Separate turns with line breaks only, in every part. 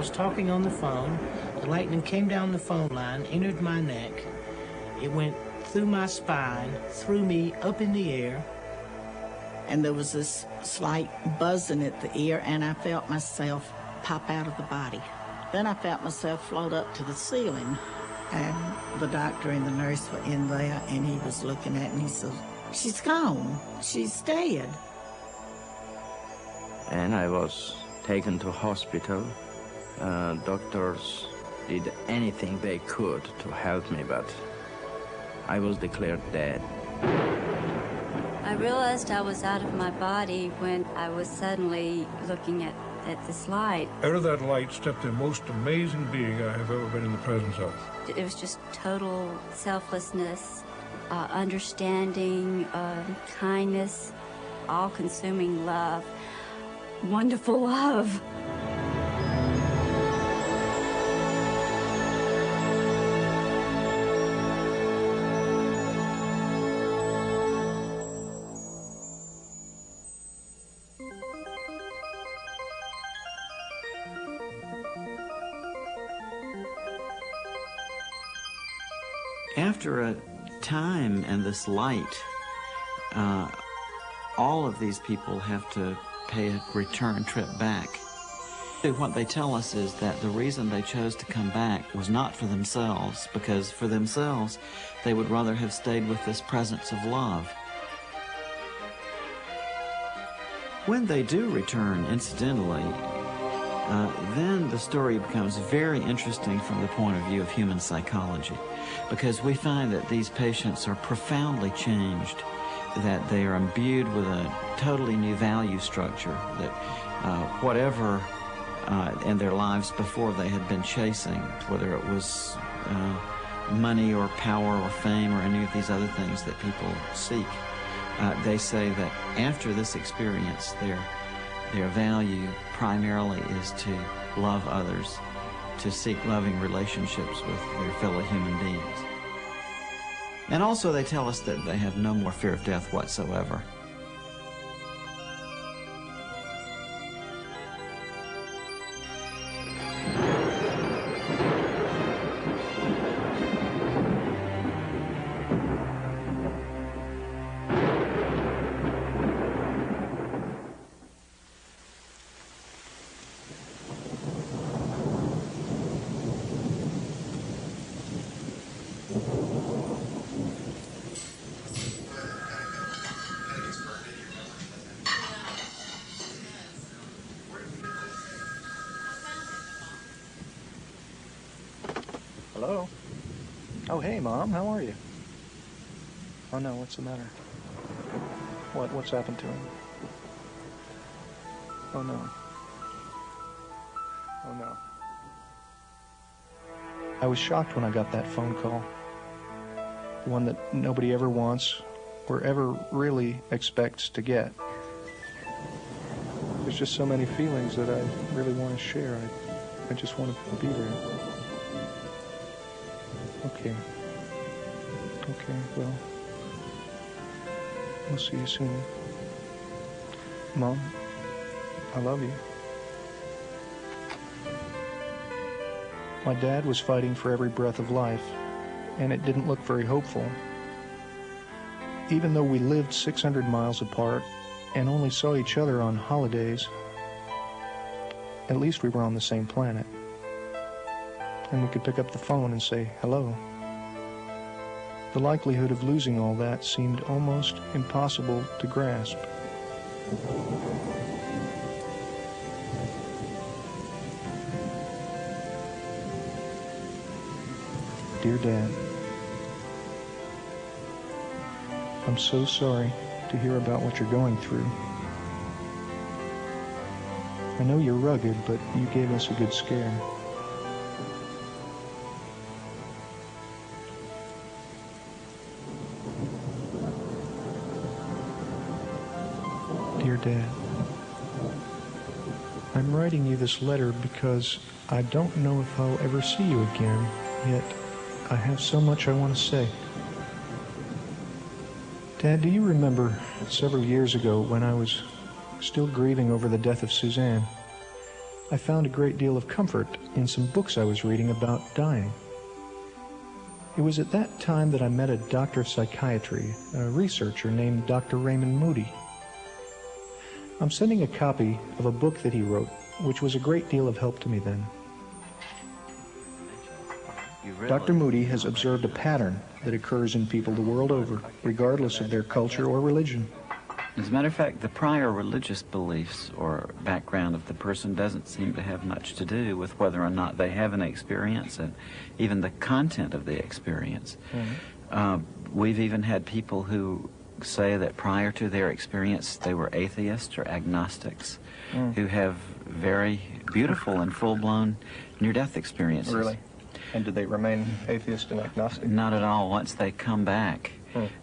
was talking on the phone. The lightning came down the phone line, entered my neck. It went through my spine, threw me up in the air.
And there was this slight buzzing at the ear, and I felt myself pop out of the body. Then I felt myself float up to the ceiling, and the doctor and the nurse were in there, and he was looking at me, and he said, "She's gone. She's dead."
And I was taken to hospital. Doctors did anything they could to help me, but I was declared dead.
I realized I was out of my body when I was suddenly looking at this light.
Out of that light stepped the most amazing being I have ever been in the presence of.
It was just total selflessness, understanding, kindness, all-consuming love, wonderful love.
After a time and this light, all of these people have to pay a return trip back. What they tell us is that the reason they chose to come back was not for themselves, because for themselves, they would rather have stayed with this presence of love. When they do return, incidentally, then the story becomes very interesting from the point of view of human psychology, because we find that these patients are profoundly changed, that they are imbued with a totally new value structure, that whatever in their lives before they had been chasing, whether it was money or power or fame or any of these other things that people seek, they say that after this experience, their value primarily is to love others, to seek loving relationships with their fellow human beings. And also they tell us that they have no more fear of death whatsoever.
Hello? Oh, hey, Mom, how are you? Oh, no, what's the matter? What's happened to him? Oh, no. Oh, no. I was shocked when I got that phone call. The one that nobody ever wants or ever really expects to get. There's just so many feelings that I really want to share. I just want to be there. Okay. Okay, well, we'll see you soon. Mom, I love you. My dad was fighting for every breath of life, and it didn't look very hopeful. Even though we lived 600 miles apart and only saw each other on holidays, at least we were on the same planet. And we could pick up the phone and say hello. The likelihood of losing all that seemed almost impossible to grasp. Dear Dad, I'm so sorry to hear about what you're going through. I know you're rugged, but you gave us a good scare. Dear Dad, I'm writing you this letter because I don't know if I'll ever see you again, yet I have so much I want to say. Dad, do you remember several years ago when I was still grieving over the death of Suzanne? I found a great deal of comfort in some books I was reading about dying. It was at that time that I met a doctor of psychiatry, a researcher named Dr. Raymond Moody. I'm sending a copy of a book that he wrote, which was a great deal of help to me then. Dr. Moody has observed a pattern that occurs in people the world over, regardless of their culture or religion.
As a matter of fact, the prior religious beliefs or background of the person doesn't seem to have much to do with whether or not they have an experience and even the content of the experience. We've even had people who say that prior to their experience they were atheists or agnostics who have very beautiful and full-blown near-death experiences.
Really? And do they remain atheist and agnostic?
Not at all. Once they come back,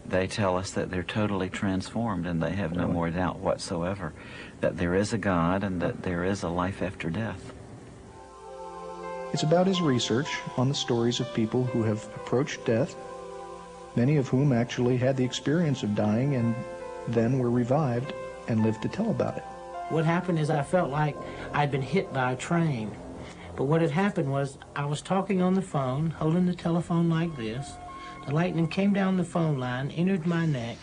they tell us that they're totally transformed and they have no more doubt whatsoever that there is a God and that there is a life after death.
It's about his research on the stories of people who have approached death, many of whom actually had the experience of dying and then were revived and lived to tell about it.
What happened is I felt like I'd been hit by a train. But what had happened was I was talking on the phone, holding the telephone like this. The lightning came down the phone line, entered my neck.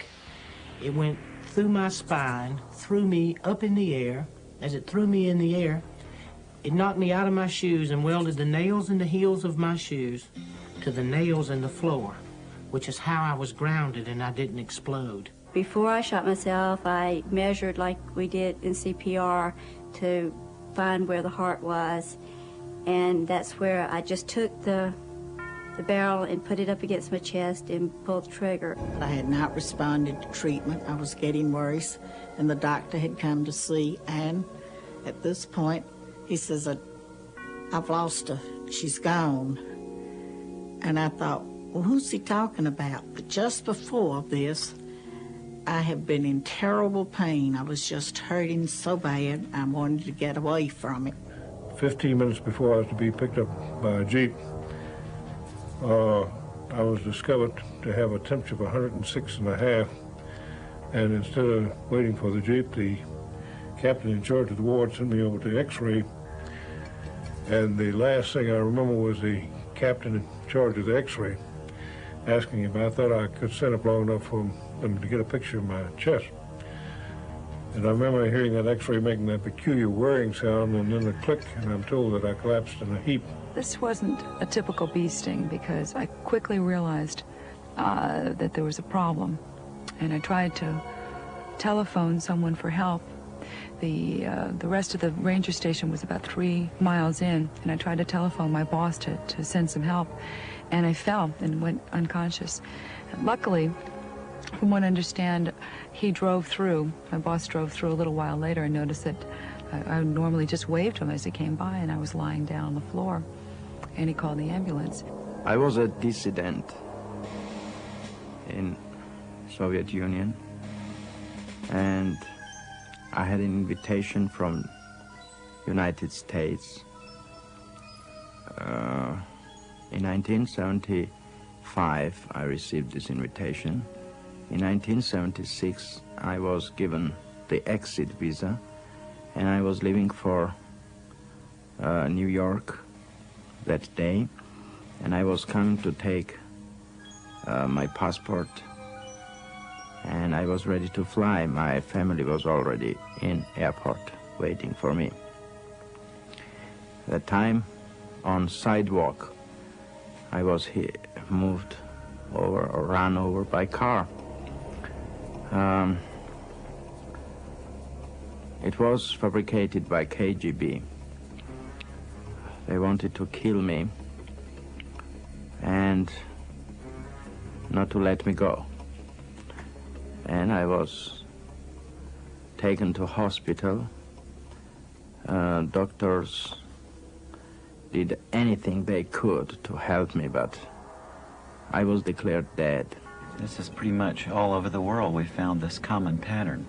It went through my spine, threw me up in the air. As it threw me in the air, it knocked me out of my shoes and welded the nails in the heels of my shoes to the nails in the floor, which is how I was grounded and I didn't explode.
Before I shot myself, I measured like we did in CPR to find where the heart was. And that's where I just took the barrel and put it up against my chest and pulled the trigger.
I had not responded to treatment. I was getting worse, and the doctor had come to see, and at this point, he says, I've lost her. She's gone. And I thought, well, who's he talking about? But just before this, I had been in terrible pain. I was just hurting so bad, I wanted to get away from it.
15 minutes before I was to be picked up by a Jeep, I was discovered to have a temperature of 106.5, and instead of waiting for the Jeep, the captain in charge of the ward sent me over to X-ray, and the last thing I remember was the captain in charge of the X-ray asking if I thought I could sit up long enough for them to get a picture of my chest. And I remember hearing that X-ray making that peculiar whirring sound and then a click, and I'm told that I collapsed in a heap.
This wasn't a typical bee sting because I quickly realized that there was a problem, and I tried to telephone someone for help. The rest of the ranger station was about 3 miles in, and I tried to telephone my boss to send some help, and I fell and went unconscious. And luckily, from what I understand, he drove through. My boss drove through a little while later and noticed that I normally just waved to him as he came by, and I was lying down on the floor, and he called the ambulance.
I was a dissident in Soviet Union, and I had an invitation from United States. In 1975, I received this invitation. In 1976, I was given the exit visa, and I was leaving for New York that day, and I was coming to take my passport, and I was ready to fly. My family was already in airport waiting for me. At that time, on sidewalk, I was moved over or run over by car. It was fabricated by KGB. They wanted to kill me and not to let me go. And I was taken to hospital. Doctors did anything they could to help me, but I was declared dead.
This is pretty much all over the world. We found this common pattern.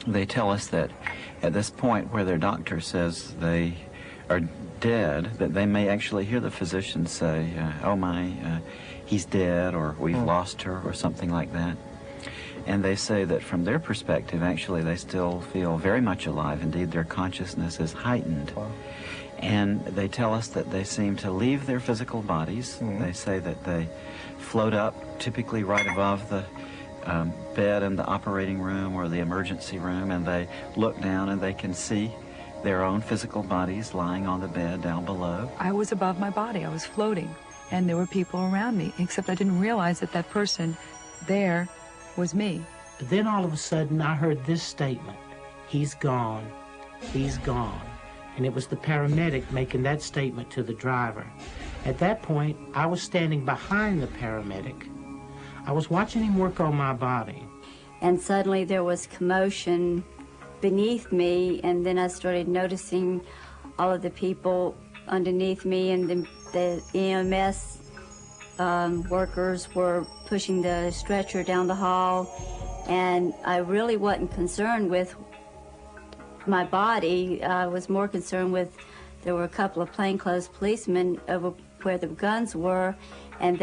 They tell us that at this point where their doctor says they are dead, that they may actually hear the physician say, oh my, he's dead, or we've lost her, or something like that. And they say that from their perspective, actually, they still feel very much alive. Indeed, their consciousness is heightened.
Wow.
And they tell us that they seem to leave their physical bodies.
Mm-hmm.
They say that they float up, typically right above the bed in the operating room or the emergency room, and they look down and they can see their own physical bodies lying on the bed down below.
I was above my body. I was floating, and there were people around me, except I didn't realize that that person there was me.
But then all of a sudden I heard this statement, "He's gone, he's gone." And it was the paramedic making that statement to the driver. At that point, I was standing behind the paramedic. I was watching him work on my body.
And suddenly there was commotion beneath me, and then I started noticing all of the people underneath me, and the EMS workers were pushing the stretcher down the hall, and I really wasn't concerned with my body. I was more concerned with, there were a couple of plainclothes policemen over where the guns were, and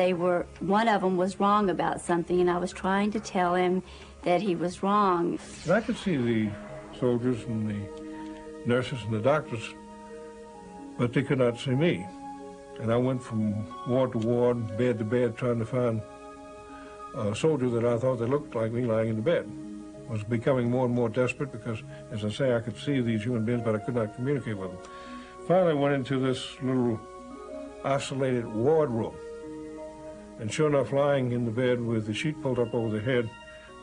one of them was wrong about something, and I was trying to tell him that he was wrong.
And I could see the soldiers and the nurses and the doctors, but they could not see me. And I went from ward to ward, bed to bed, trying to find a soldier that I thought that looked like me lying in the bed. I was becoming more and more desperate because, as I say, I could see these human beings, but I could not communicate with them. Finally, I went into this little isolated ward room. And sure enough, lying in the bed with the sheet pulled up over the head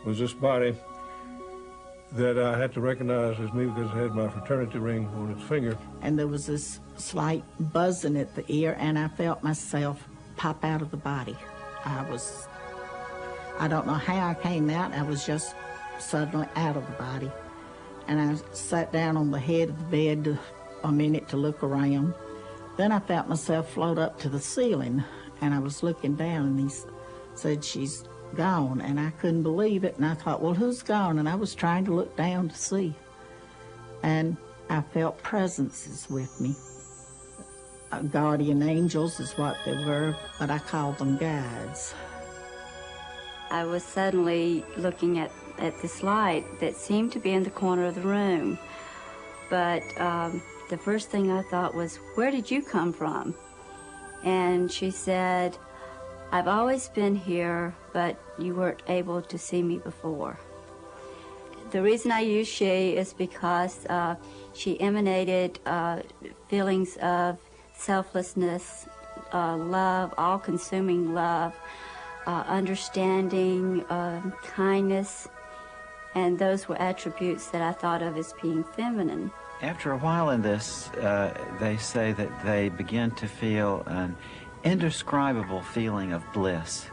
was this body that I had to recognize as me because it had my fraternity ring on its finger.
And there was this slight buzzing at the ear, and I felt myself pop out of the body. I don't know how I came out. I was just suddenly out of the body. And I sat down on the head of the bed a minute to look around. Then I felt myself float up to the ceiling, and I was looking down, and he said, "She's gone." And I couldn't believe it, and I thought, well, who's gone? And I was trying to look down to see. And I felt presences with me. Guardian angels is what they were, but I called them guides.
I was suddenly looking at this light that seemed to be in the corner of the room. But the first thing I thought was, "Where did you come from?" And she said, "I've always been here, but you weren't able to see me before." The reason I use she is because she emanated feelings of selflessness, love, all-consuming love, understanding, kindness, and those were attributes that I thought of as being feminine.
After a while in this, they say that they begin to feel an indescribable feeling of bliss,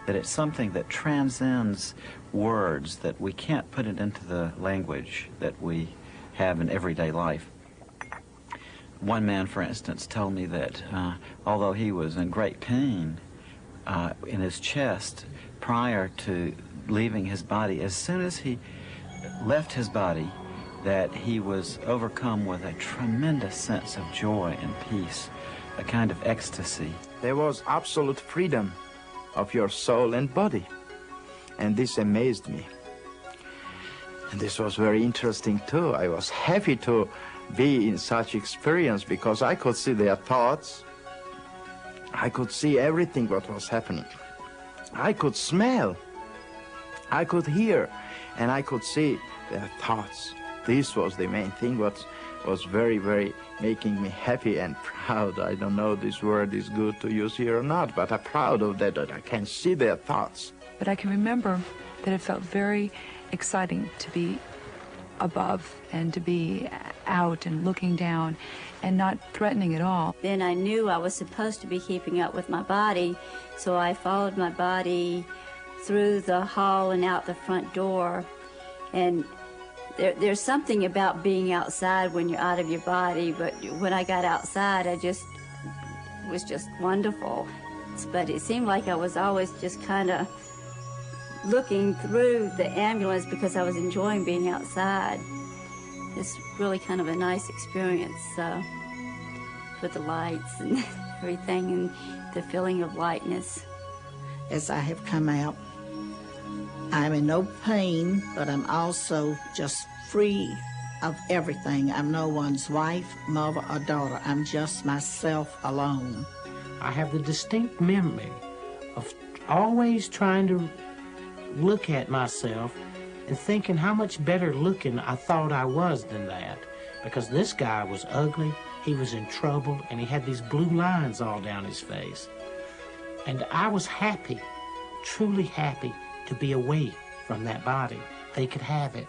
that it's something that transcends words, that we can't put it into the language that we have in everyday life. One man, for instance, told me that although he was in great pain in his chest prior to leaving his body, as soon as he left his body, that he was overcome with a tremendous sense of joy and peace, a kind of ecstasy.
There was absolute freedom of your soul and body, and this amazed me. And this was very interesting too. I was happy to be in such experience because I could see their thoughts. I could see everything what was happening. I could smell, I could hear, and I could see their thoughts. This was the main thing what was very, very making me happy and proud. I don't know this word is good to use here or not, but I'm proud of that I can see their thoughts.
But I can remember that it felt very exciting to be above and to be out and looking down and not threatening at all.
Then I knew I was supposed to be keeping up with my body, so I followed my body through the hall and out the front door. And there's something about being outside when you're out of your body, but when I got outside, it was just wonderful. But it seemed like I was always just kind of looking through the ambulance because I was enjoying being outside. It's really kind of a nice experience with the lights and everything and the feeling of lightness.
As I have come out, I'm in no pain, but I'm also just free of everything. I'm no one's wife, mother, or daughter. I'm just myself alone.
I have the distinct memory of always trying to look at myself and thinking how much better looking I thought I was than that. Because this guy was ugly, he was in trouble, and he had these blue lines all down his face. And I was happy, truly happy, to be away from that body. They could have it.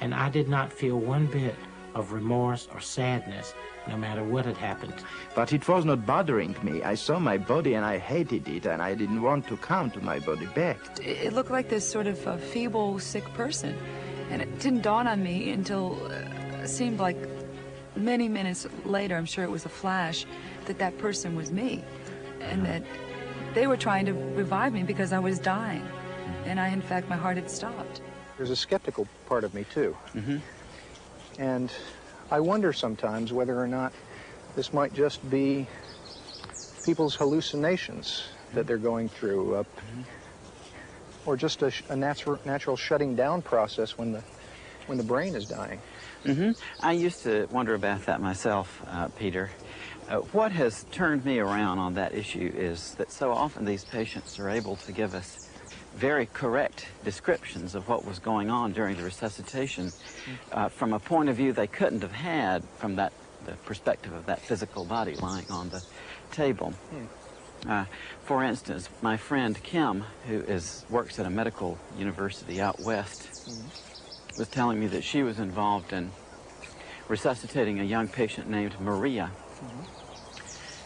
And I did not feel one bit of remorse or sadness, no matter what had happened.
But it was not bothering me. I saw my body and I hated it, and I didn't want to come to my body back.
It looked like this sort of a feeble, sick person. And it didn't dawn on me until it seemed like many minutes later, I'm sure it was a flash, that that person was me. And that they were trying to revive me because I was dying. And in fact, my heart had stopped.
There's a skeptical part of me, too. And I wonder sometimes whether or not this might just be people's hallucinations that they're going through, or just a natural shutting down process when the brain is dying.
I used to wonder about that myself, Peter. What has turned me around on that issue is that so often these patients are able to give us very correct descriptions of what was going on during the resuscitation from a point of view they couldn't have had from the perspective of that physical body lying on the table. For instance, my friend Kim, who works at a medical university out west, was telling me that she was involved in resuscitating a young patient named Maria.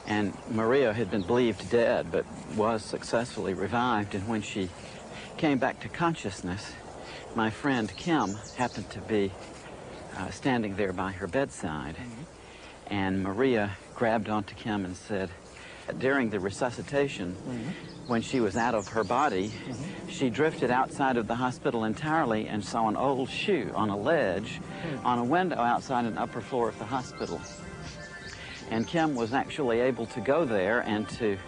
And Maria had been believed dead, but was successfully revived. And when she came back to consciousness, my friend Kim happened to be standing there by her bedside. And Maria grabbed onto Kim and said, during the resuscitation, when she was out of her body, she drifted outside of the hospital entirely and saw an old shoe on a ledge on a window outside an upper floor of the hospital. And Kim was actually able to go there and to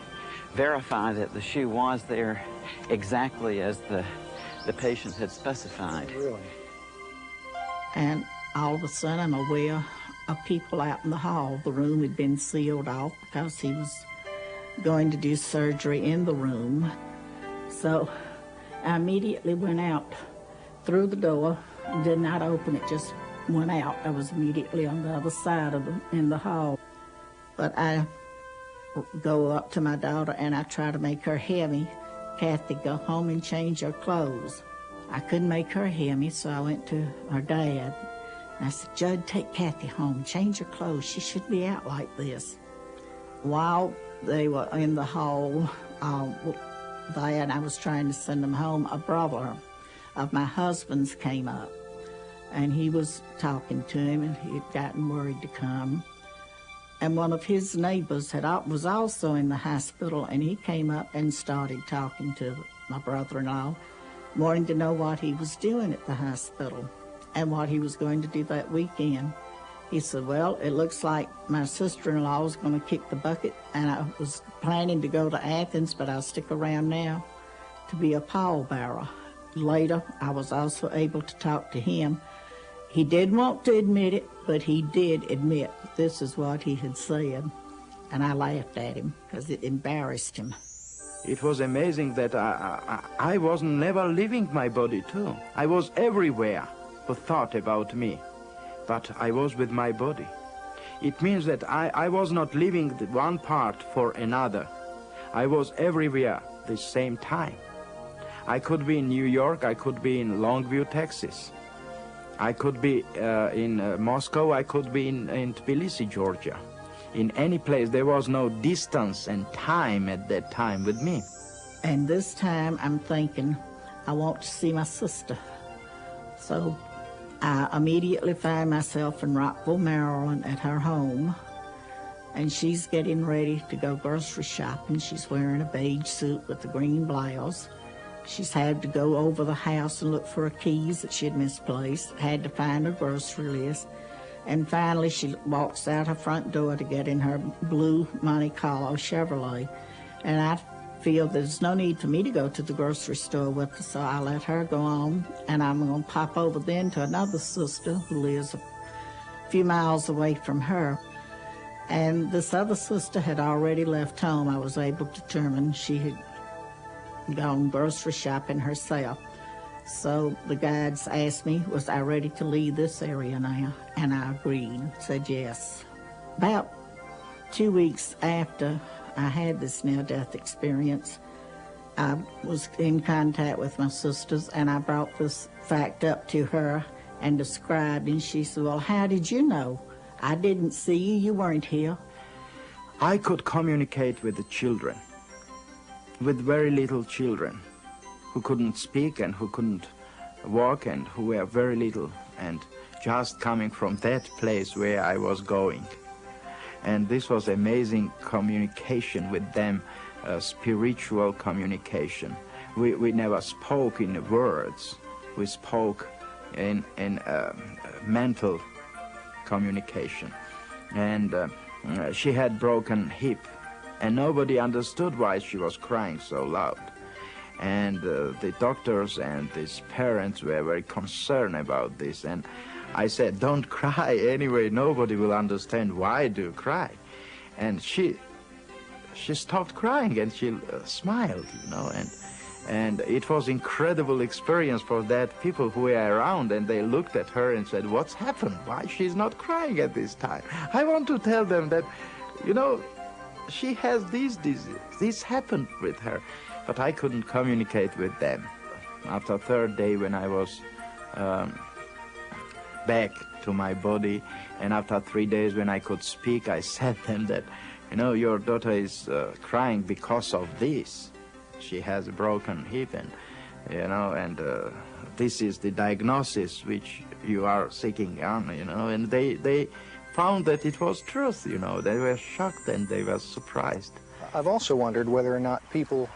verify that the shoe was there exactly as the patient had specified.
Really?
And all of a sudden, I'm aware of people out in the hall. The room had been sealed off because he was going to do surgery in the room. So I immediately went out through the door, did not open it, just went out. I was immediately on the other side of in the hall. But I go up to my daughter and I try to make her hear me. Kathy, go home and change your clothes. I couldn't make her hear me, so I went to her dad. And I said, Judd, take Kathy home, change her clothes. She shouldn't be out like this. While they were in the hall there and I was trying to send them home, a brother of my husband's came up. And he was talking to him, and he had gotten worried to come. And one of his neighbors was also in the hospital, and he came up and started talking to my brother-in-law, wanting to know what he was doing at the hospital and what he was going to do that weekend. He said, well, it looks like my sister-in-law is going to kick the bucket, and I was planning to go to Athens, but I'll stick around now to be a pallbearer. Later, I was also able to talk to him. He didn't want to admit it, but he did admit this is what he had said. And I laughed at him because it embarrassed him.
It was amazing that I was never leaving my body too. I was everywhere who thought about me, but I was with my body. It means that I was not leaving one part for another. I was everywhere at the same time. I could be in New York, I could be in Longview, Texas. I could be in Moscow, I could be in Tbilisi, Georgia. In any place, there was no distance and time at that time with me.
And this time I'm thinking, I want to see my sister. So I immediately find myself in Rockville, Maryland at her home. And she's getting ready to go grocery shopping. She's wearing a beige suit with a green blouse. She's had to go over the house and look for her keys that she had misplaced, had to find her grocery list. And finally, she walks out her front door to get in her blue Monte Carlo Chevrolet. And I feel there's no need for me to go to the grocery store with her, so I let her go on, and I'm going to pop over then to another sister who lives a few miles away from her. And this other sister had already left home. I was able to determine she had gone grocery shopping herself. So the guides asked me, was I ready to leave this area now? And I agreed, said yes. About 2 weeks after I had this near-death experience, I was in contact with my sisters, and I brought this fact up to her and described, and she said, well, how did you know? I didn't see you, you weren't here.
I could communicate with the children, with very little children who couldn't speak and who couldn't walk and who were very little, and just coming from that place where I was going. And this was amazing communication with them, spiritual communication. We never spoke in words. We spoke in mental communication. And she had broken hip, and nobody understood why she was crying so loud. And the doctors and these parents were very concerned about this. And I said, don't cry anyway, nobody will understand why do you cry. And she stopped crying, and she smiled, you know, and it was incredible experience for that people who were around, and they looked at her and said, what's happened? Why she's not crying at this time? I want to tell them that, you know, she has these diseases. This happened with her, but I couldn't communicate with them. After the third day, when I was back to my body, and after 3 days when I could speak, I said to them that, you know, your daughter is crying because of this. She has a broken hip, and, you know, and this is the diagnosis which you are seeking on, you know, and they found that it was truth, you know. They were shocked and they were surprised.
I've also wondered whether or not people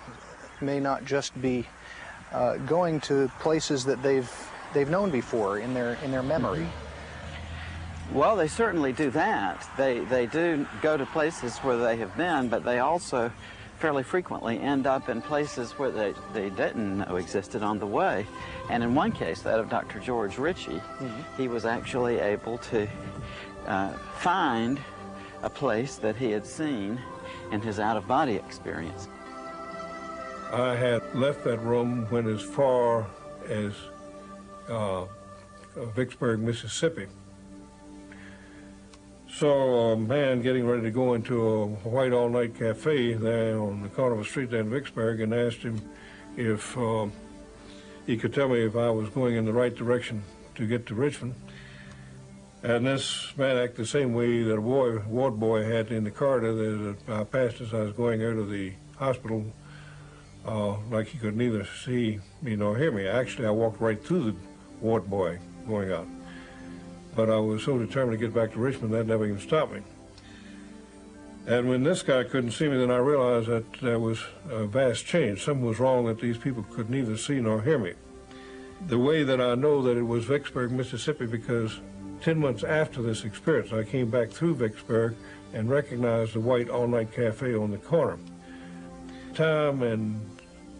may not just be going to places that they've known before in their memory.
Well, they certainly do that. They do go to places where they have been, but they also fairly frequently end up in places where they didn't know existed on the way. And in one case, that of Dr. George Ritchie, he was actually able to find a place that he had seen in his out-of-body experience.
I had left that room, went as far as Vicksburg, Mississippi. Saw a man getting ready to go into a white all-night cafe there on the corner of a street there in Vicksburg, and asked him if he could tell me if I was going in the right direction to get to Richmond. And this man acted the same way that a ward boy had in the corridor that I passed as I was going out of the hospital, like he could neither see me nor hear me. Actually, I walked right through the ward boy going out. But I was so determined to get back to Richmond, that never even stopped me. And when this guy couldn't see me, then I realized that there was a vast change. Something was wrong, that these people could neither see nor hear me. The way that I know that it was Vicksburg, Mississippi, because 10 months after this experience, I came back through Vicksburg and recognized the white all-night cafe on the corner. Time and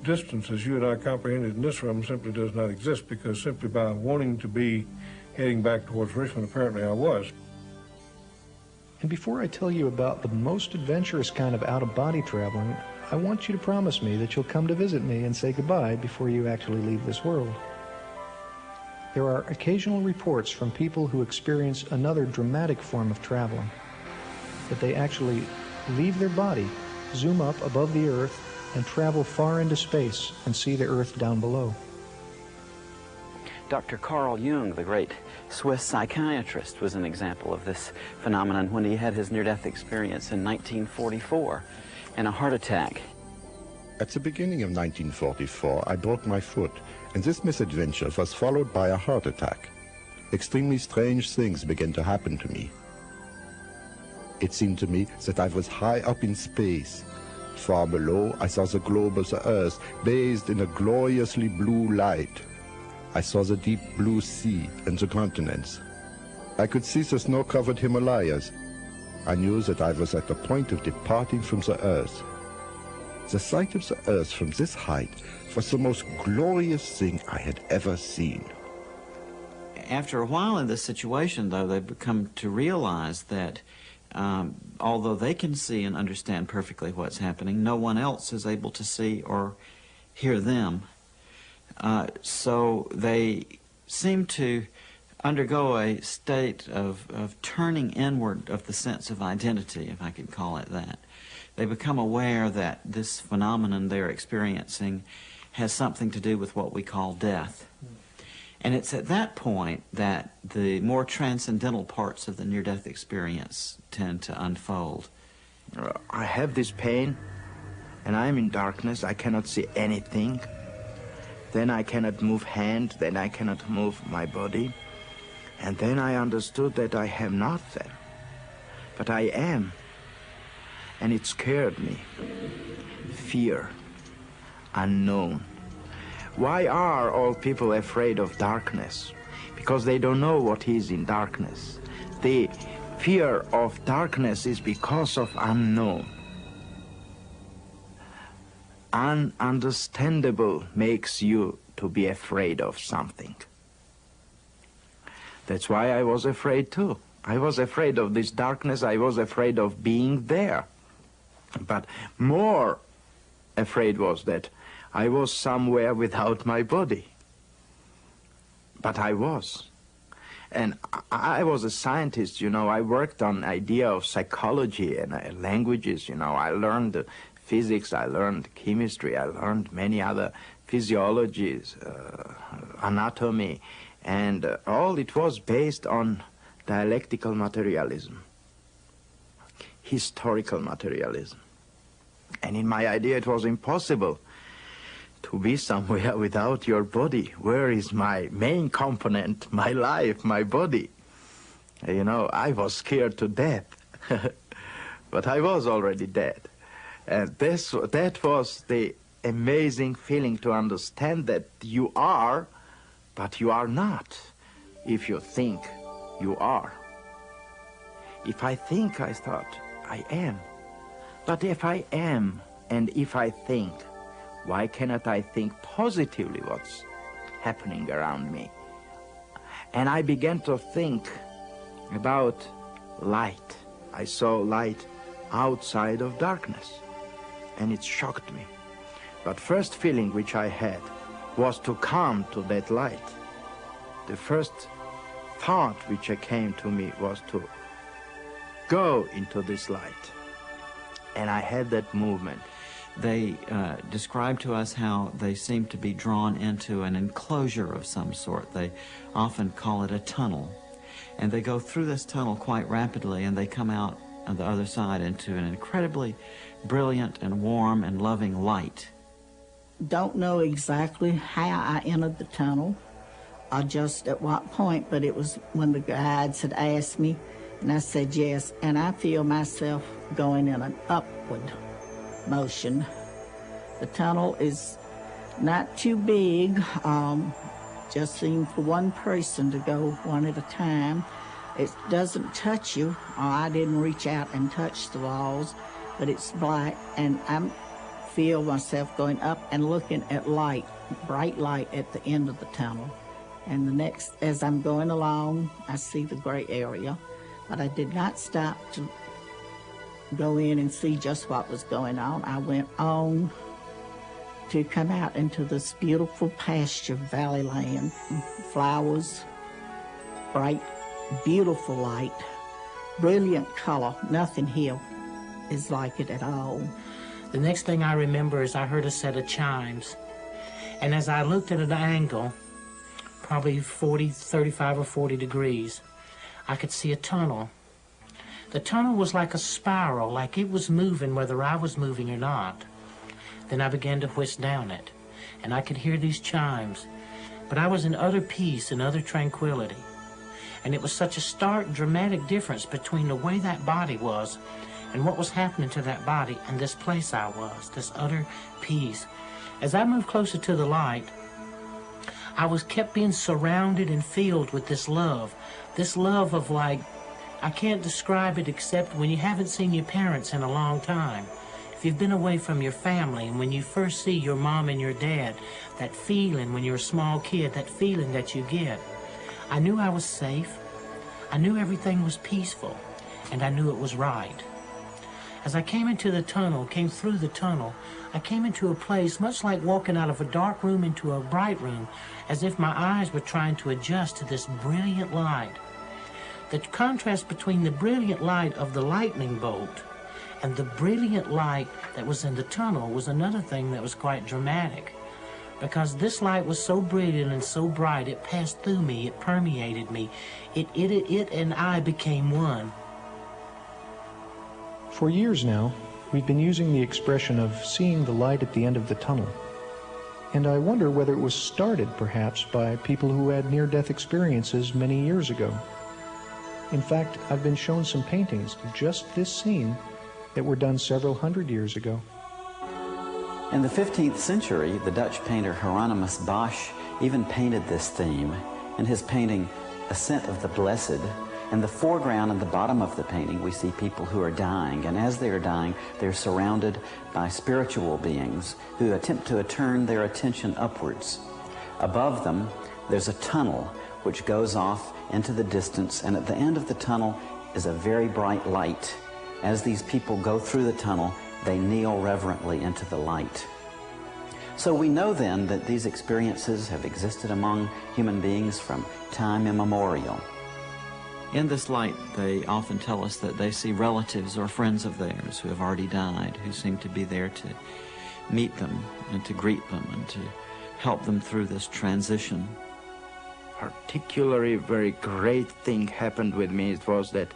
distance, as you and I comprehended in this room, simply does not exist, because simply by wanting to be heading back towards Richmond, apparently I was.
And before I tell you about the most adventurous kind of out-of-body traveling, I want you to promise me that you'll come to visit me and say goodbye before you actually leave this world. There are occasional reports from people who experience another dramatic form of traveling, that they actually leave their body, zoom up above the Earth, and travel far into space and see the Earth down below.
Dr. Carl Jung, the great Swiss psychiatrist, was an example of this phenomenon when he had his near-death experience in 1944 in a heart attack.
At the beginning of 1944, I broke my foot, and this misadventure was followed by a heart attack. Extremely strange things began to happen to me. It seemed to me that I was high up in space. Far below, I saw the globe of the Earth bathed in a gloriously blue light. I saw the deep blue sea and the continents. I could see the snow-covered Himalayas. I knew that I was at the point of departing from the Earth. The sight of the earth from this height was the most glorious thing I had ever seen.
After a while in this situation, though, they've become to realize that although they can see and understand perfectly what's happening, no one else is able to see or hear them. So they seem to undergo a state of turning inward of the sense of identity, if I could call it that. They become aware that this phenomenon they're experiencing has something to do with what we call death. And it's at that point that the more transcendental parts of the near-death experience tend to unfold.
I have this pain, and I'm in darkness. I cannot see anything. Then I cannot move hand, then I cannot move my body. And then I understood that I am not there, but I am. And it scared me. Fear, unknown. Why are all people afraid of darkness? Because they don't know what is in darkness. The fear of darkness is because of unknown. Ununderstandable makes you to be afraid of something. That's why I was afraid too. I was afraid of this darkness. I was afraid of being there. But more afraid was that I was somewhere without my body. But I was. And I was a scientist, you know. I worked on idea of psychology and languages, you know. I learned physics, I learned chemistry, I learned many other physiologies, anatomy, and all it was based on dialectical materialism, historical materialism. And in my idea it was impossible to be somewhere without your body. Where is my main component, my life, my body? You know, I was scared to death, but I was already dead. And that was the amazing feeling, to understand that you are, but you are not, if you think you are. If I think, I thought, I am. But if I am, and if I think, why cannot I think positively what's happening around me? And I began to think about light. I saw light outside of darkness, and it shocked me. But first feeling which I had was to come to that light. The first thought which came to me was to go into this light. And I had that movement.
They describe to us how they seem to be drawn into an enclosure of some sort. They often call it a tunnel. And they go through this tunnel quite rapidly, and they come out on the other side into an incredibly brilliant and warm and loving light.
Don't know exactly how I entered the tunnel or just at what point, but it was when the guides had asked me, and I said yes, and I feel myself going in an upward motion. The tunnel is not too big, just seemed for one person to go one at a time. It doesn't touch you, or I didn't reach out and touch the walls, but it's black, and I feel myself going up and looking at light, bright light at the end of the tunnel. And the next, as I'm going along, I see the gray area, but I did not stop to go in and see just what was going on. I went on to come out into this beautiful pasture valley land, flowers, bright, beautiful light, brilliant color. Nothing here is like it at all.
The next thing I remember is I heard a set of chimes. And as I looked at an angle, probably 35 or 40 degrees, I could see a tunnel. The tunnel was like a spiral, like it was moving whether I was moving or not. Then I began to whisk down it, and I could hear these chimes. But I was in utter peace and utter tranquility. And it was such a stark, dramatic difference between the way that body was and what was happening to that body and this place I was, this utter peace. As I moved closer to the light, I was kept being surrounded and filled with this love of like, I can't describe it except when you haven't seen your parents in a long time. If you've been away from your family, and when you first see your mom and your dad, that feeling when you're a small kid, that feeling that you get. I knew I was safe. I knew everything was peaceful, and I knew it was right. As I came through the tunnel, I came into a place much like walking out of a dark room into a bright room, as if my eyes were trying to adjust to this brilliant light. The contrast between the brilliant light of the lightning bolt and the brilliant light that was in the tunnel was another thing that was quite dramatic, because this light was so brilliant and so bright, it passed through me, it permeated me, it and I became one.
For years now, we've been using the expression of seeing the light at the end of the tunnel. And I wonder whether it was started, perhaps, by people who had near-death experiences many years ago. In fact, I've been shown some paintings of just this scene that were done several hundred years ago.
In the 15th century, the Dutch painter Hieronymus Bosch even painted this theme in his painting Ascent of the Blessed. In the foreground and the bottom of the painting, we see people who are dying, and as they are dying, they're surrounded by spiritual beings who attempt to turn their attention upwards. Above them, there's a tunnel which goes off into the distance, and at the end of the tunnel is a very bright light. As these people go through the tunnel, they kneel reverently into the light. So we know then that these experiences have existed among human beings from time immemorial.
In this light, they often tell us that they see relatives or friends of theirs who have already died, who seem to be there to meet them and to greet them and to help them through this transition.
Particularly very great thing happened with me. It was that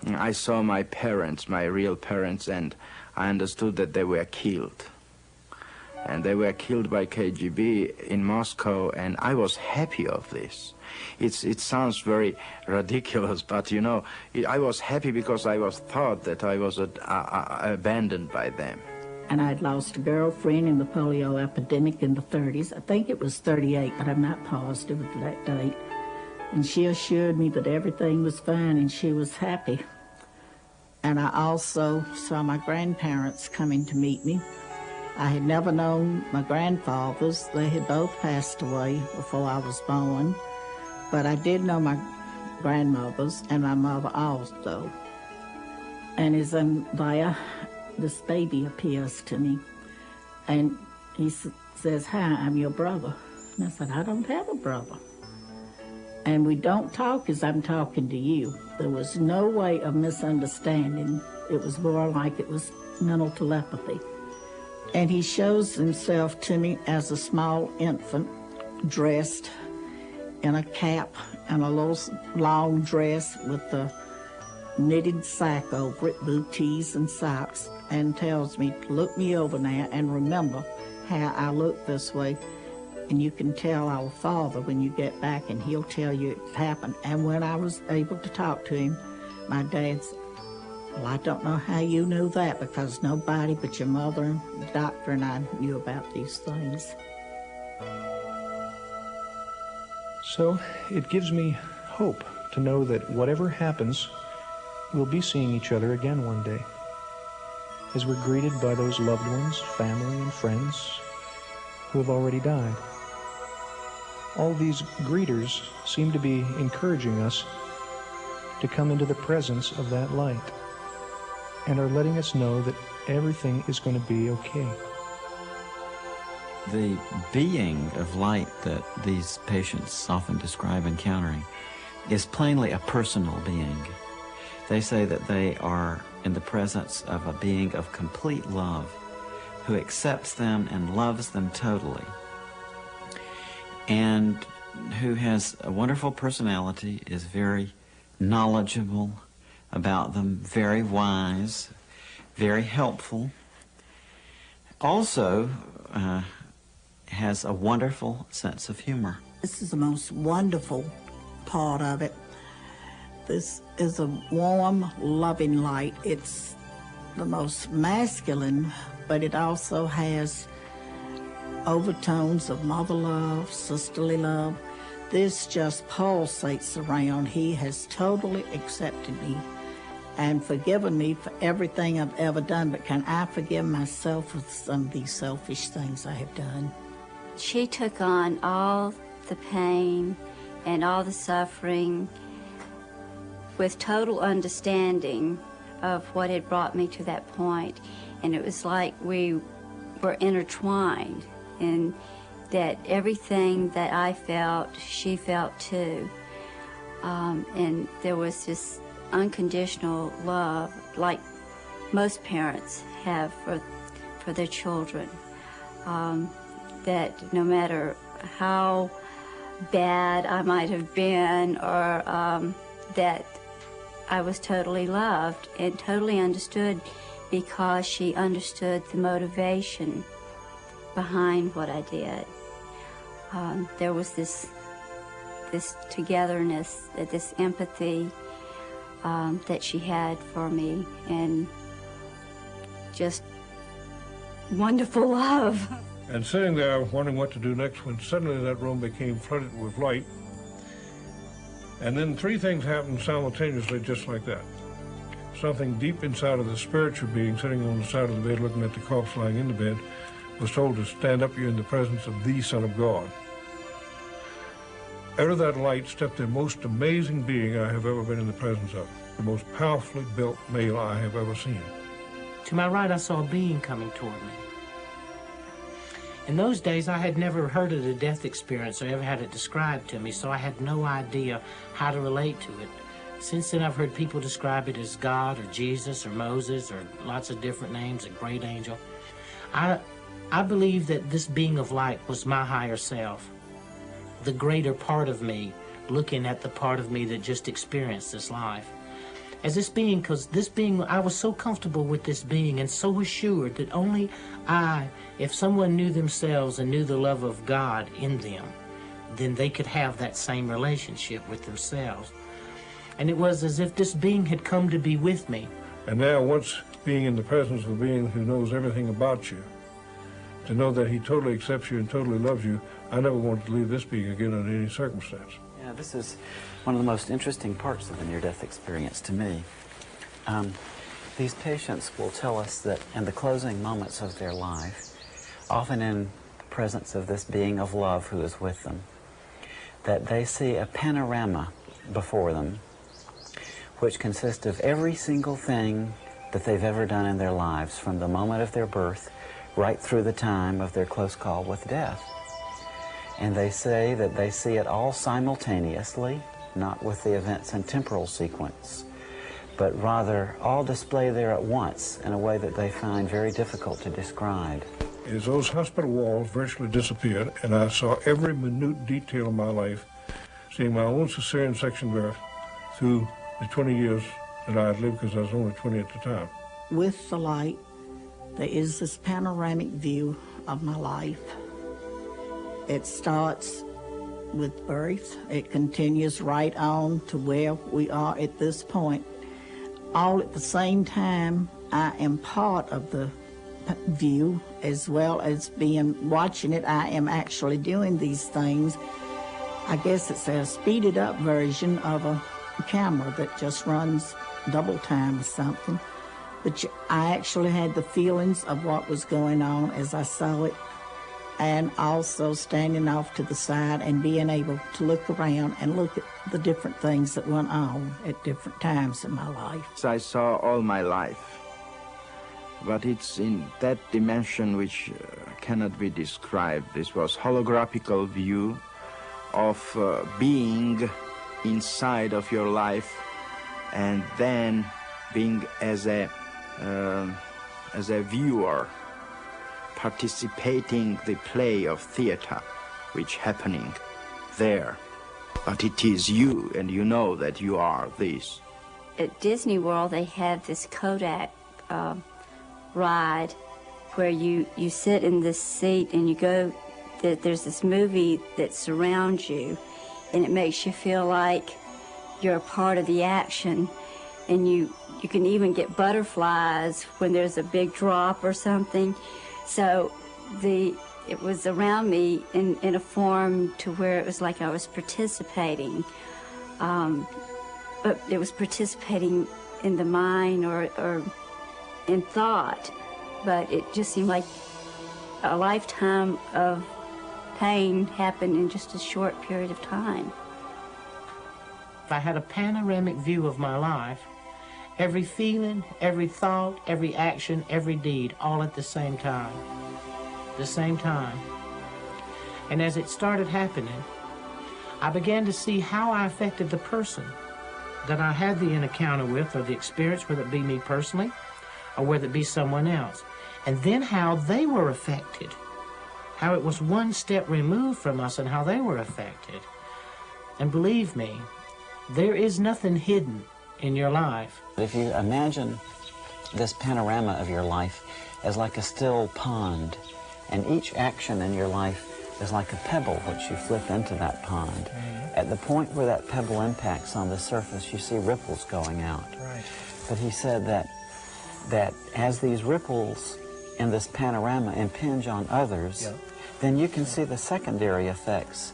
I saw my parents, my real parents, and I understood that they were killed. And they were killed by KGB in Moscow, and I was happy of this. It sounds very ridiculous, but you know, I was happy because I was thought that I was abandoned by them.
And I'd lost a girlfriend in the polio epidemic in the 30s. I think it was 38, but I'm not positive of that date. And she assured me that everything was fine and she was happy. And I also saw my grandparents coming to meet me. I had never known my grandfathers. They had both passed away before I was born. But I did know my grandmothers and my mother also. And as I'm there, this baby appears to me. And he says, "Hi, I'm your brother." And I said, "I don't have a brother." And we don't talk as I'm talking to you. There was no way of misunderstanding. It was more like it was mental telepathy. And he shows himself to me as a small infant, dressed in a cap and a little long dress with a knitted sack over it, booties and socks, and tells me to look me over now and remember how I look this way. And you can tell our Father when you get back, and he'll tell you it happened. And when I was able to talk to him, my dad said, "Well, I don't know how you knew that, because nobody but your mother and the doctor and I knew about these things."
So it gives me hope to know that whatever happens, we'll be seeing each other again one day, as we're greeted by those loved ones, family and friends who have already died. All these greeters seem to be encouraging us to come into the presence of that light, and are letting us know that everything is going to be okay.
The being of light that these patients often describe encountering is plainly a personal being. They say that they are in the presence of a being of complete love who accepts them and loves them totally, and who has a wonderful personality, is very knowledgeable about them, very wise, very helpful, also has a wonderful sense of humor.
This is the most wonderful part of it. This is a warm, loving light. It's the most masculine, but it also has overtones of mother love, sisterly love. This just pulsates around. He has totally accepted me and forgiven me for everything I've ever done, but can I forgive myself for some of these selfish things I have done?
She took on all the pain and all the suffering with total understanding of what had brought me to that point. And it was like we were intertwined, and that everything that I felt, she felt too. And there was this unconditional love, like most parents have for their children, that no matter how bad I might have been, or that I was totally loved and totally understood, because she understood the motivation behind what I did. There was this togetherness, this empathy that she had for me, and just wonderful love.
And sitting there wondering what to do next, when suddenly that room became flooded with light. And then three things happened simultaneously, just like that. Something deep inside of the spiritual being sitting on the side of the bed looking at the corpse lying in the bed was told to stand up, you're in the presence of the Son of God. Out of that light stepped the most amazing being I have ever been in the presence of, the most powerfully built male I have ever seen.
To my right, I saw a being coming toward me. In those days, I had never heard of the death experience or ever had it described to me, so I had no idea how to relate to it. Since then, I've heard people describe it as God or Jesus or Moses or lots of different names, a great angel. I believe that this being of light was my higher self, the greater part of me, looking at the part of me that just experienced this life. As this being, because this being, I was so comfortable with this being and so assured that only I, if someone knew themselves and knew the love of God in them, then they could have that same relationship with themselves. And it was as if this being had come to be with me.
And now, once being in the presence of a being who knows everything about you, to know that he totally accepts you and totally loves you, I never wanted to leave this being again under any circumstance.
Yeah, this is one of the most interesting parts of the near-death experience to me. These patients will tell us that in the closing moments of their life, often in the presence of this being of love who is with them, that they see a panorama before them which consists of every single thing that they've ever done in their lives, from the moment of their birth right through the time of their close call with death. And they say that they see it all simultaneously, not with the events in temporal sequence, but rather all displayed there at once in a way that they find very difficult to describe.
As those hospital walls virtually disappeared, and I saw every minute detail of my life, seeing my own cesarean section birth through the 20 years that I had lived, because I was only 20 at the time.
With the light, there is this panoramic view of my life. It starts with birth. It continues right on to where we are at this point. All at the same time, I am part of the view, as well as watching it. I am actually doing these things. I guess it's a speeded up version of a camera that just runs double time or something. But I actually had the feelings of what was going on as I saw it, and also standing off to the side and being able to look around and look at the different things that went on at different times in my life.
I saw all my life, but it's in that dimension which cannot be described. This was holographical view of being inside of your life, and then being as a viewer, participating the play of theater which happening there. But it is you, and you know that you are this.
At Disney World, they have this Kodak ride where you sit in this seat and you go, there's this movie that surrounds you, and it makes you feel like you're a part of the action, and you can even get butterflies when there's a big drop or something. So it was around me in a form to where it was like I was participating, but it was participating in the mind or in thought, but it just seemed like a lifetime of pain happened in just a short period of time.
If I had a panoramic view of my life, every feeling, every thought, every action, every deed, all at the same time. The same time. And as it started happening, I began to see how I affected the person that I had the encounter with, or the experience, whether it be me personally or whether it be someone else. And then how they were affected, how it was one step removed from us and how they were affected. And believe me, there is nothing hidden in your life.
If you imagine this panorama of your life as like a still pond, and each action in your life is like a pebble which you flip into that pond. At the point where that pebble impacts on the surface, you see ripples going out.
Right.
But he said that as these ripples in this panorama impinge on others, then you can see the secondary effects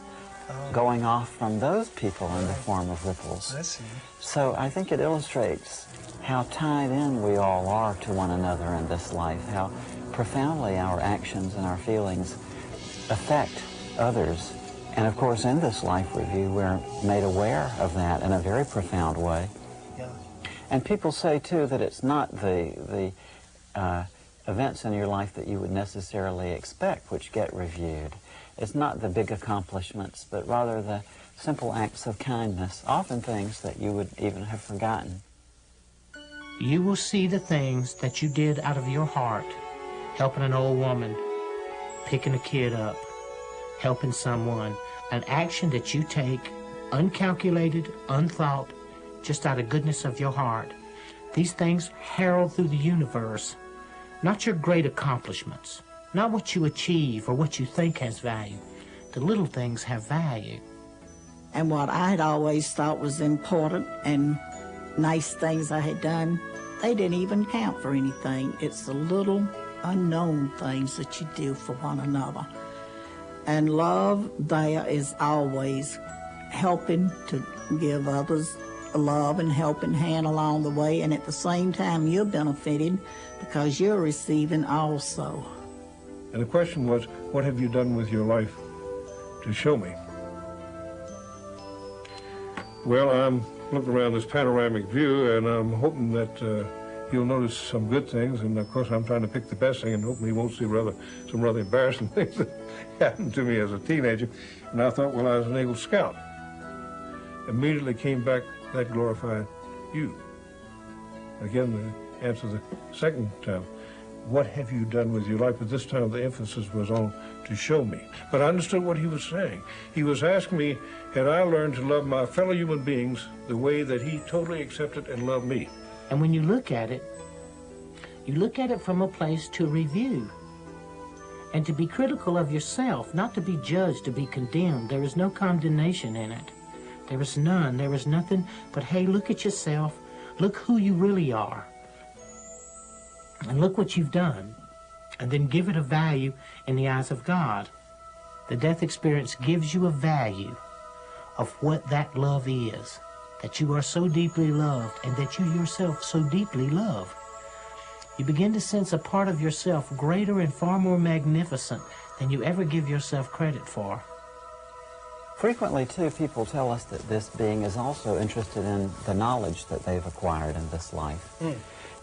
going off from those people in the form of ripples.
I see.
So I think it illustrates how tied in we all are to one another in this life, how profoundly our actions and our feelings affect others. And of course, in this life review, we're made aware of that in a very profound way.
Yeah.
And people say, too, that it's not the events in your life that you would necessarily expect which get reviewed. It's not the big accomplishments, but rather the simple acts of kindness, often things that you would even have forgotten.
You will see the things that you did out of your heart, helping an old woman, picking a kid up, helping someone, an action that you take uncalculated, unthought, just out of goodness of your heart. These things herald through the universe, not your great accomplishments, not what you achieve or what you think has value. The little things have value.
And what I had always thought was important and nice things I had done, they didn't even count for anything. It's the little unknown things that you do for one another. And love there is always helping to give others a love and helping hand along the way, and at the same time you're benefited because you're receiving also.
And the question was, what have you done with your life to show me? Well, I'm looking around this panoramic view, and I'm hoping that you'll notice some good things, and of course I'm trying to pick the best thing and hoping you won't see some rather embarrassing things that happened to me as a teenager. And I thought, well, I was an Eagle Scout. Immediately came back, that glorified you. Again, the answer the second time, what have you done with your life? But this time the emphasis was on to show me. But I understood what he was saying. He was asking me, had I learned to love my fellow human beings the way that he totally accepted and loved me?
And when you look at it from a place to review and to be critical of yourself, not to be judged, to be condemned. There is no condemnation in it. There is none. There is nothing but, hey, look at yourself. Look who you really are. And look what you've done. And then give it a value in the eyes of God. The death experience gives you a value of what that love is, that you are so deeply loved and that you yourself so deeply love. You begin to sense a part of yourself greater and far more magnificent than you ever give yourself credit for.
Frequently, too, people tell us that this being is also interested in the knowledge that they've acquired in this life.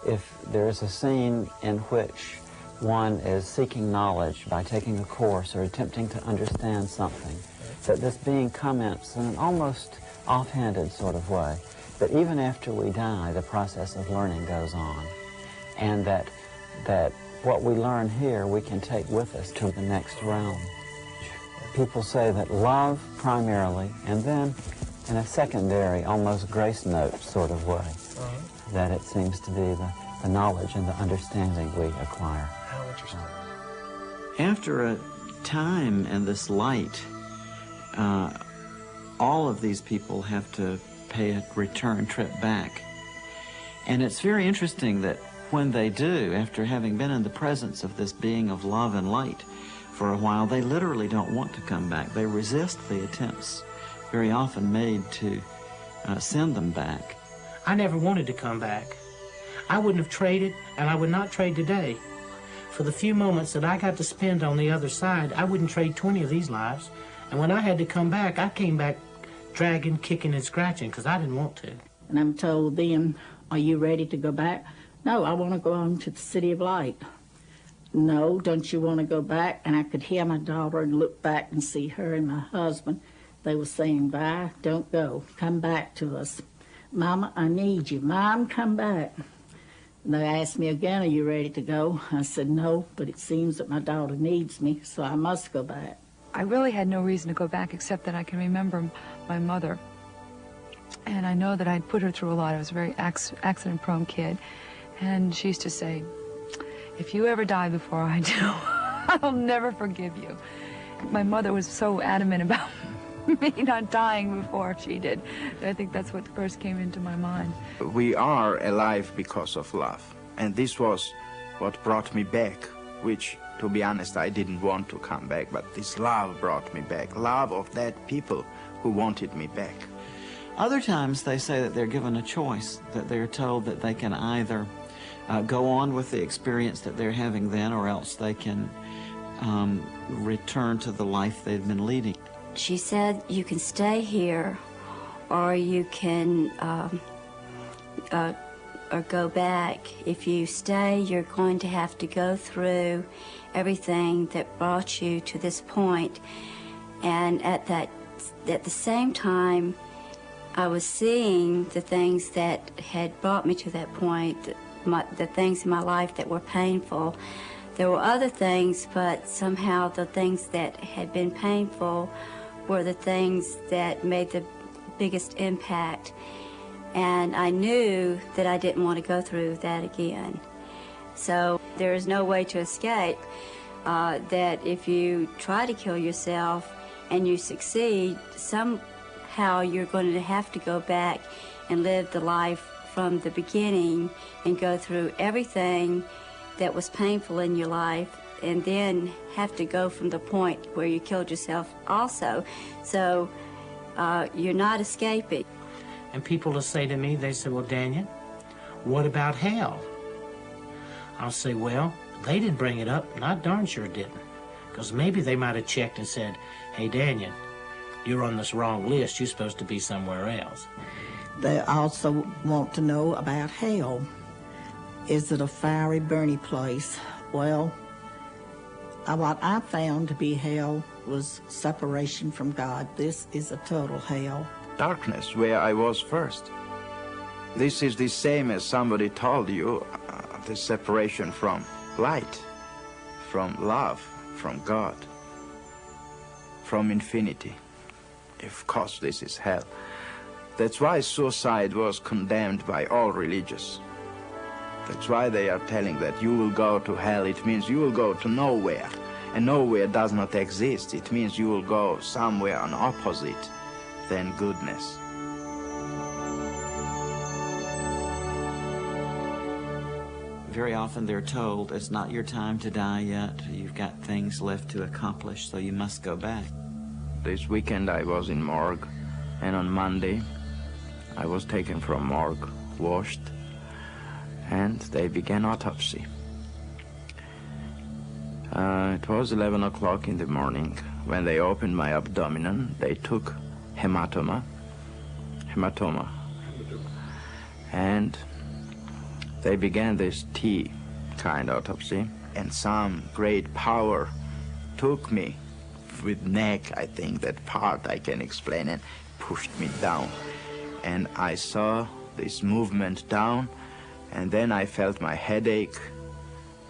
If there is a scene in which one is seeking knowledge by taking a course or attempting to understand something, that this being comments in an almost offhanded sort of way, that even after we die, the process of learning goes on, and that what we learn here we can take with us to the next realm. People say that love primarily, and then in a secondary, almost grace note sort of way, that it seems to be the knowledge and the understanding we acquire.
How interesting.
After a time in this light, all of these people have to pay a return trip back. And it's very interesting that when they do, after having been in the presence of this being of love and light for a while, they literally don't want to come back. They resist the attempts very often made to send them back.
I never wanted to come back. I wouldn't have traded, and I would not trade today. For the few moments that I got to spend on the other side, I wouldn't trade 20 of these lives. And when I had to come back, I came back dragging, kicking, and scratching, because I didn't want to.
And I'm told then, are you ready to go back? No, I want to go on to the City of Light. No, don't you want to go back? And I could hear my daughter and look back and see her and my husband. They were saying, "Vi, don't go. Come back to us. Mama, I need you. Mom, come back." And they asked me again, "Are you ready to go?" I said, "No, but it seems that my daughter needs me, so I must go back."
I really had no reason to go back except that I can remember my mother. And I know that I'd put her through a lot. I was a very accident-prone kid. And she used to say, "If you ever die before I do, I'll never forgive you." My mother was so adamant about me not dying before she did. I think that's what first came into my mind.
We are alive because of love. And this was what brought me back, which, to be honest, I didn't want to come back, but this love brought me back. Love of that people who wanted me back.
Other times they say that they're given a choice, that they're told that they can either go on with the experience that they're having then, or else they can return to the life they've been leading.
She said, "You can stay here, or you can or go back. If you stay, you're going to have to go through everything that brought you to this point." And at the same time, I was seeing the things that had brought me to that point, the things in my life that were painful. There were other things, but somehow the things that had been painful were the things that made the biggest impact. And I knew that I didn't want to go through that again. So there is no way to escape that if you try to kill yourself and you succeed, somehow you're going to have to go back and live the life from the beginning and go through everything that was painful in your life, and then have to go from the point where you killed yourself also. So you're not escaping.
And people will say to me, they say, "Well, Daniel, what about hell?" I'll say, "Well, they didn't bring it up, and I darn sure didn't. Because maybe they might have checked and said, 'Hey, Daniel, you're on this wrong list. You're supposed to be somewhere else.'"
They also want to know about hell. Is it a fiery, burning place? Well, what I found to be hell was separation from God. This is a total hell.
Darkness, where I was first. This is the same as somebody told you, the separation from light, from love, from God, from infinity. Of course, this is hell. That's why suicide was condemned by all religions. That's why they are telling that you will go to hell. It means you will go to nowhere. And nowhere does not exist. It means you will go somewhere on opposite than goodness.
Very often they're told, "It's not your time to die yet. You've got things left to accomplish, so you must go back."
This weekend I was in morgue, and on Monday I was taken from morgue, washed, and they began autopsy. It was 11 o'clock in the morning. When they opened my abdomen, they took hematoma, and they began this T kind autopsy, and some great power took me with neck, I think that part I can explain, and pushed me down. And I saw this movement down, and then I felt my headache,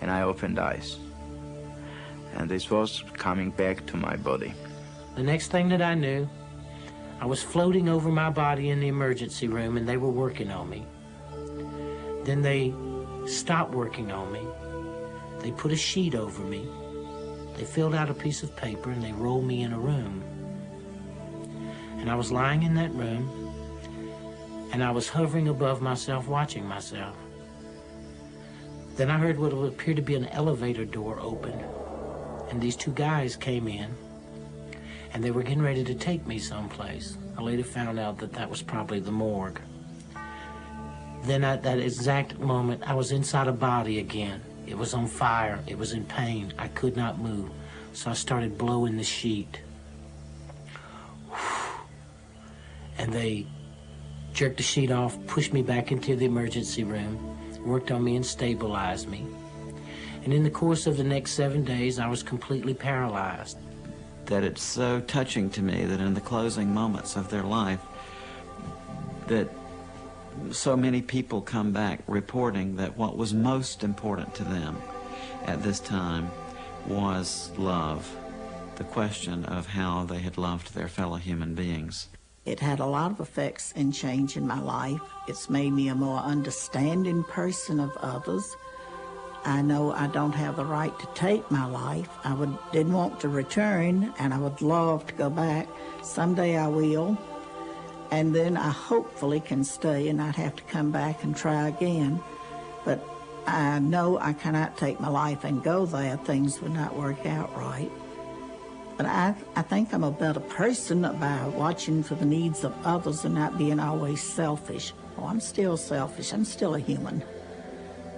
and I opened eyes. And this was coming back to my body.
The next thing that I knew, I was floating over my body in the emergency room, and they were working on me. Then they stopped working on me. They put a sheet over me. They filled out a piece of paper, and they rolled me in a room. And I was lying in that room, and I was hovering above myself, watching myself. Then I heard what would appear to be an elevator door open, and these two guys came in, and they were getting ready to take me someplace. I later found out that that was probably the morgue. Then at that exact moment, I was inside a body again. It was on fire. It was in pain. I could not move. So I started blowing the sheet. And they jerked the sheet off, pushed me back into the emergency room, worked on me and stabilized me. And in the course of the next 7 days, I was completely paralyzed.
That it's so touching to me that in the closing moments of their life, that so many people come back reporting that what was most important to them at this time was love, the question of how they had loved their fellow human beings.
It had a lot of effects and change in my life. It's made me a more understanding person of others. I know I don't have the right to take my life. Didn't want to return, and I would love to go back. Someday I will. And then I hopefully can stay and not have to come back and try again. But I know I cannot take my life and go there. Things would not work out right. But I think I'm a better person by watching for the needs of others and not being always selfish. Oh, I'm still selfish. I'm still a human.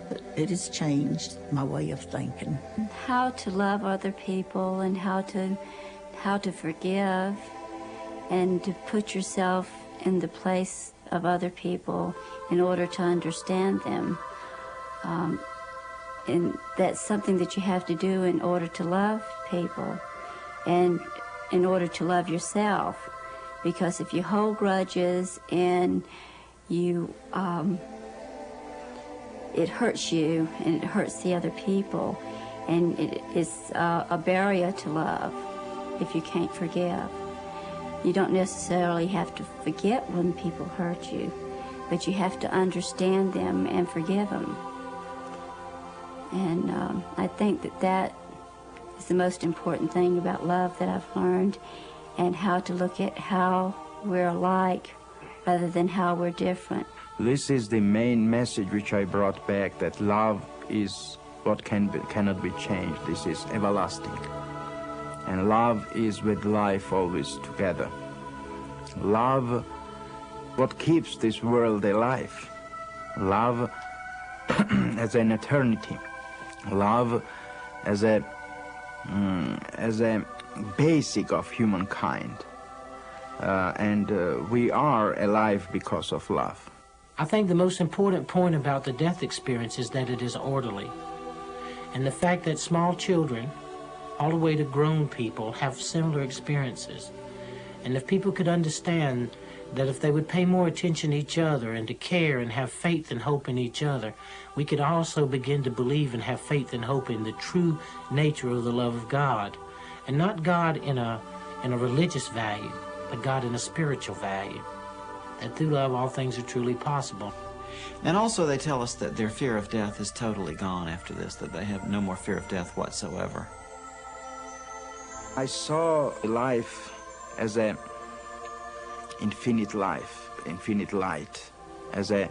But it has changed my way of thinking.
How to love other people and how to forgive and to put yourself in the place of other people in order to understand them. And that's something that you have to do in order to love people and in order to love yourself. Because if you hold grudges and you, it hurts you and it hurts the other people, and it is a barrier to love if you can't forgive. You don't necessarily have to forget when people hurt you, but you have to understand them and forgive them. And I think that is the most important thing about love that I've learned, and how to look at how we're alike rather than how we're different.
This is the main message which I brought back, that love is what cannot be changed. This is everlasting. And love is with life always together. Love, what keeps this world alive. Love as an eternity. Love as a basic of humankind. And we are alive because of love.
I think the most important point about the death experience is that it is orderly. And the fact that small children, all the way to grown people, have similar experiences. And if people could understand that if they would pay more attention to each other and to care and have faith and hope in each other, we could also begin to believe and have faith and hope in the true nature of the love of God. And not God in a religious value, but God in a spiritual value. That through love all things are truly possible.
And also they tell us that their fear of death is totally gone after this, that they have no more fear of death whatsoever.
I saw life as a infinite life, infinite light, as a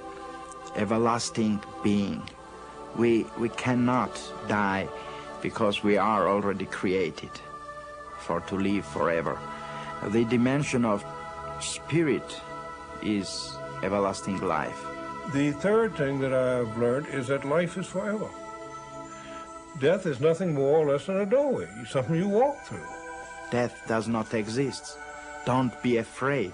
everlasting being. We cannot die because we are already created to live forever. The dimension of spirit is everlasting life.
The third thing that I've learned is that life is forever. Death is nothing more or less than a doorway, something you walk through.
Death does not exist. Don't be afraid.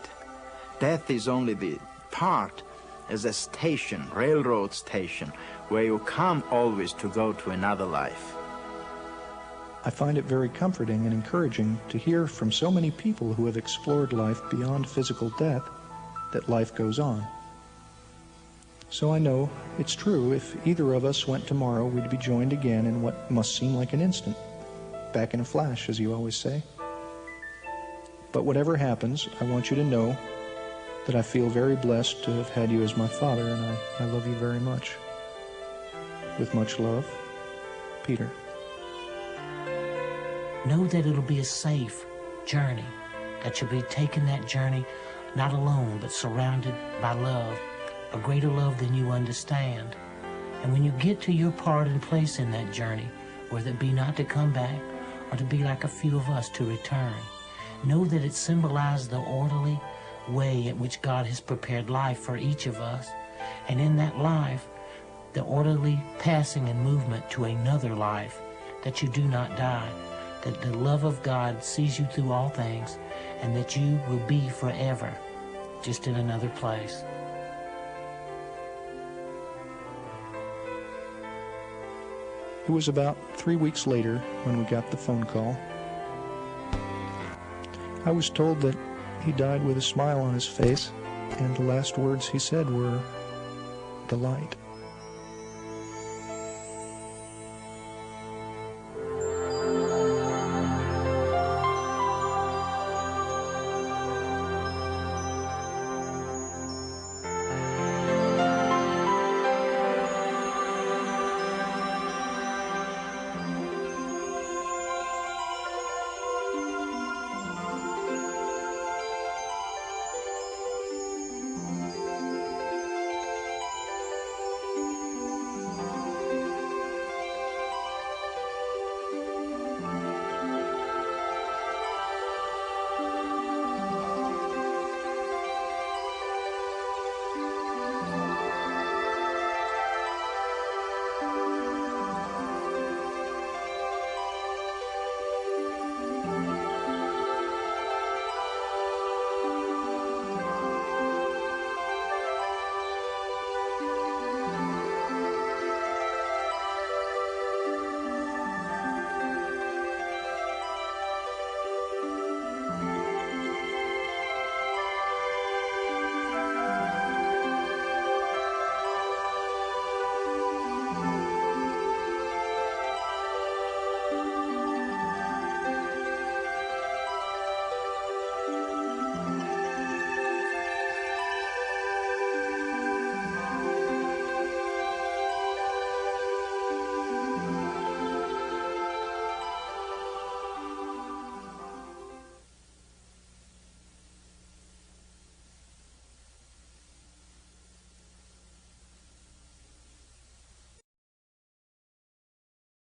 Death is only the part as a station, railroad station, where you come always to go to another life.
I find it very comforting and encouraging to hear from so many people who have explored life beyond physical death that life goes on. So I know it's true, if either of us went tomorrow, we'd be joined again in what must seem like an instant. Back in a flash, as you always say. But whatever happens, I want you to know that I feel very blessed to have had you as my father, and I love you very much. With much love, Peter.
Know that it'll be a safe journey, that you'll be taking that journey not alone, but surrounded by love, a greater love than you understand. And when you get to your part and place in that journey, whether it be not to come back or to be like a few of us to return, know that it symbolizes the orderly way in which God has prepared life for each of us, And in that life, the orderly passing and movement to another life, that you do not die, that the love of God sees you through all things, and that you will be forever, just in another place.
It was about 3 weeks later when we got the phone call. I was told that he died with a smile on his face, and the last words he said were, "The light."